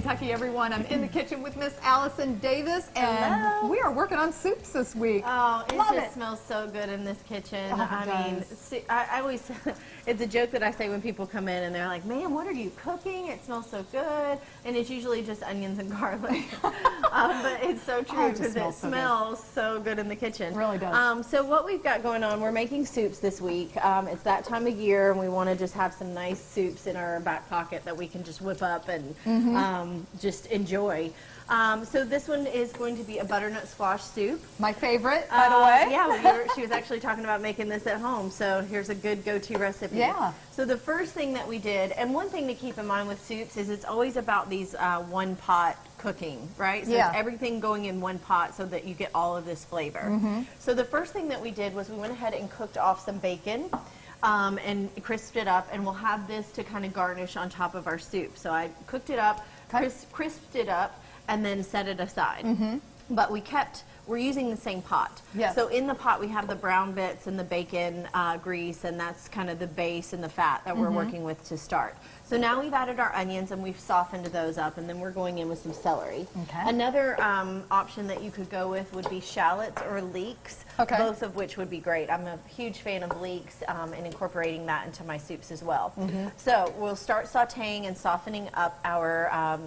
Kentucky, everyone. I'm in the kitchen with Miss Allison Davis, and Hello. we are working on soups this week. Oh, it Love just smells so good in this kitchen. Oh, it I mean, does. I always, it's a joke that I say when people come in and they're like, "Man, what are you cooking? It smells so good." And it's usually just onions and garlic. But it's so true Oh, it just because it smells so good in the kitchen. It really does. So what we've got going on, we're making soups this week. It's that time of year, and we want to just have some nice soups in our back pocket that we can just whip up and just enjoy. So this one is going to be a butternut squash soup. My favorite, by the way. Yeah, she was actually talking about making this at home, so here's a good go-to recipe. Yeah. So the first thing that we did, and one thing to keep in mind with soups is it's always about these one pot cooking, right? So Yeah. it's everything going in one pot so that you get all of this flavor. So the first thing that we did was we went ahead and cooked off some bacon. And crisped it up, and we'll have this to kind of garnish on top of our soup. So I cooked it up, crisped it up, and then set it aside. But we're using the same pot. Yes. So in the pot we have the brown bits and the bacon grease, and that's kind of the base and the fat that we're working with to start. So now we've added our onions and we've softened those up, and then we're going in with some celery. Okay. Another option that you could go with would be shallots or leeks, Okay. both of which would be great. I'm a huge fan of leeks and incorporating that into my soups as well. So we'll start sauteing and softening up our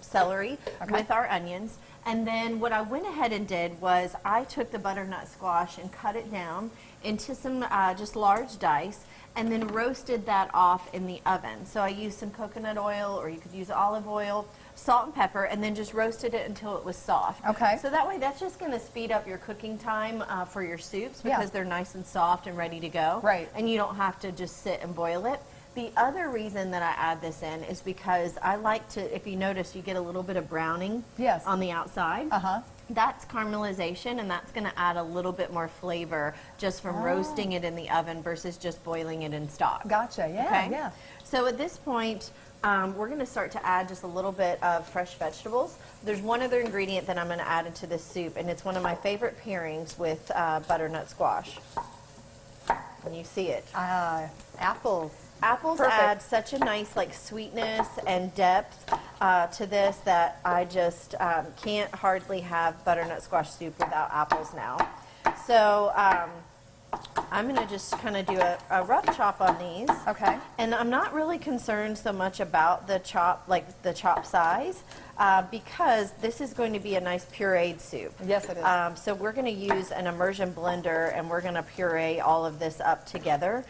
celery with our onions. And then what I went ahead and did was I took the butternut squash and cut it down into some just large dice, and then roasted that off in the oven. So I used some coconut oil, or you could use olive oil, salt and pepper, and then just roasted it until it was soft. Okay. So that way that's just going to speed up your cooking time for your soups because they're nice and soft and ready to go. Right. And you don't have to just sit and boil it. The other reason that I add this in is because I like to, if you notice, you get a little bit of browning on the outside. That's caramelization, and that's going to add a little bit more flavor just from roasting it in the oven versus just boiling it in stock. Gotcha, yeah, Okay? yeah. So at this point, we're going to start to add just a little bit of fresh vegetables. There's one other ingredient that I'm going to add into this soup, and it's one of my favorite pairings with butternut squash. And you see it. Apples. Apples Perfect. add such a nice like sweetness and depth to this that I just can't hardly have butternut squash soup without apples now. So I'm going to just kind of do a rough chop on these. Okay. And I'm not really concerned so much about the chop, like the chop size, because this is going to be a nice pureed soup. Yes, it is. So we're going to use an immersion blender, and we're going to puree all of this up together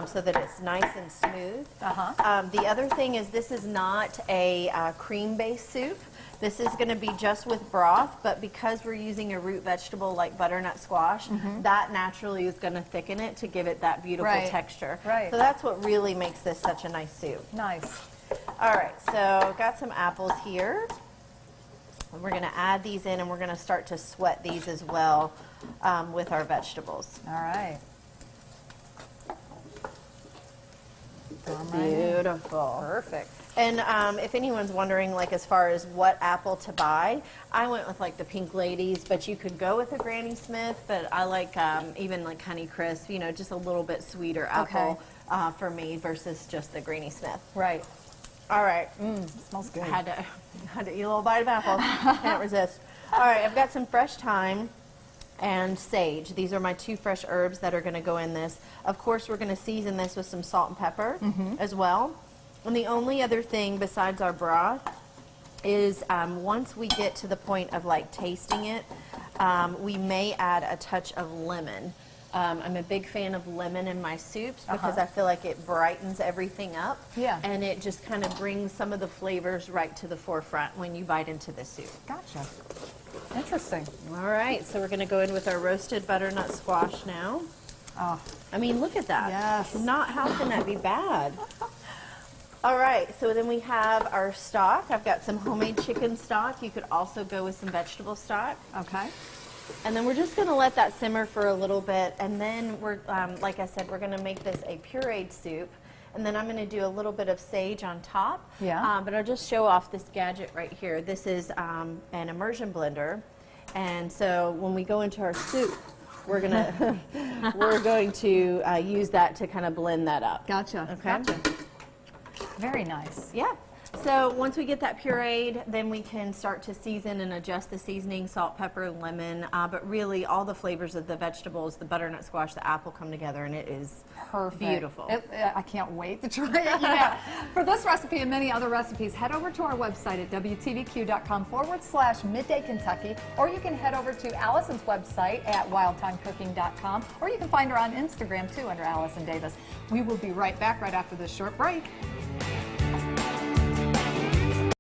so that it's nice and smooth. The other thing is this is not a cream-based soup. This is going to be just with broth, but because we're using a root vegetable like butternut squash, that naturally is going to thicken it to give it that beautiful texture. Right. So that's what really makes this such a nice soup. Nice. All right, so got some apples here. And we're going to add these in, and we're going to start to sweat these as well with our vegetables. All right. Beautiful. Perfect. And if anyone's wondering, like, as far as what apple to buy, I went with, like, the Pink Ladies, but you could go with a Granny Smith, but I like even, like, Honey Crisp, you know, just a little bit sweeter apple for me versus just the Granny Smith. Right. All right. Smells good. Had to eat a little bite of apple. Can't resist. All right, I've got some fresh thyme and sage. These are my two fresh herbs that are going to go in this. Of course, we're going to season this with some salt and pepper as well. And the only other thing besides our broth is once we get to the point of like tasting it, we may add a touch of lemon. I'm a big fan of lemon in my soups because I feel like it brightens everything up. Yeah. And it just kind of brings some of the flavors right to the forefront when you bite into the soup. Gotcha. Interesting. All right, so we're going to go in with our roasted butternut squash now. Oh, I mean, look at that. Yes. How can that be bad? All right, so then we have our stock. I've got some homemade chicken stock. You could also go with some vegetable stock. okay. And then we're just going to let that simmer for a little bit. And then we're, like I said, we're going to make this a pureed soup. And then I'm going to do a little bit of sage on top. Yeah. But I'll just show off this gadget right here. This is an immersion blender. And so when we go into our soup, we're gonna use that to kind of blend that up. Gotcha. Okay. Gotcha. Very nice. Yeah. So once we get that pureed, then we can start to season and adjust the seasoning, salt, pepper, lemon. But really, all the flavors of the vegetables, the butternut squash, the apple come together, and it is Perfect. beautiful. I can't wait to try it. Yeah. For this recipe and many other recipes, head over to our website at WTVQ.com/Midday Kentucky, or you can head over to Allison's website at wildtimecooking.com, or you can find her on Instagram too under Allison Davis. We will be right back right after this short break.